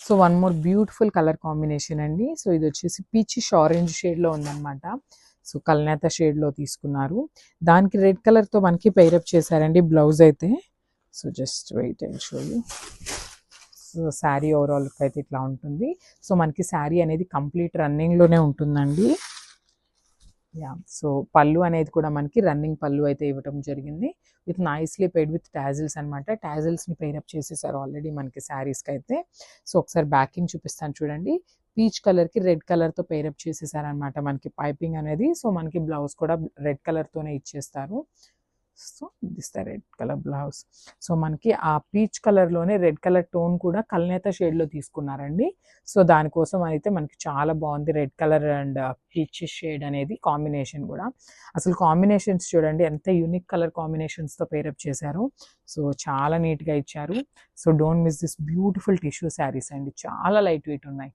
So one more beautiful colour combination అండి. So ఇది వచ్చేసి పీచిష్ ఆరెంజ్ షేడ్లో ఉందన్నమాట. సో కల్నేత షేడ్లో తీసుకున్నారు. దానికి రెడ్ కలర్తో మనకి పైరప్ చేశారండి బ్లౌజ్ అయితే. So just wait and show you. So sari overall look అయితే ఇట్లా ఉంటుంది. సో మనకి శారీ అనేది కంప్లీట్ రన్నింగ్లోనే ఉంటుందండి. యా, సో పళ్ళు అనేది కూడా మనకి రన్నింగ్ పళ్ళు అయితే ఇవ్వటం జరిగింది. With nicely paired with tassels అనమాట. టాజిల్స్ని పెయిరప్ చేసేసారు ఆల్రెడీ మనకి శారీస్కి అయితే. సో ఒకసారి బ్యాకింగ్ చూపిస్తాను చూడండి. పీచ్ కలర్కి రెడ్ కలర్తో పెయిరప్ చేసేసారనమాట మనకి పైపింగ్ అనేది. సో మనకి బ్లౌజ్ కూడా రెడ్ కలర్తోనే ఇచ్చేస్తారు. So this the red colour blouse. So మనకి ఆ పీచ్ కలర్లోనే రెడ్ కలర్ టోన్ కూడా కల్నేత షేడ్లో తీసుకున్నారండి. సో దానికోసం అయితే మనకి చాలా బాగుంది red colour and peach shade అనేది కాంబినేషన్ కూడా. అసలు కాంబినేషన్స్ చూడండి ఎంత యూనిక్ కలర్ కాంబినేషన్స్తో పేరప్ చేశారు. సో చాలా నీట్గా ఇచ్చారు. So don't miss this beautiful tissue saris అండి. చాలా లైట్ వెయిట్ ఉన్నాయి.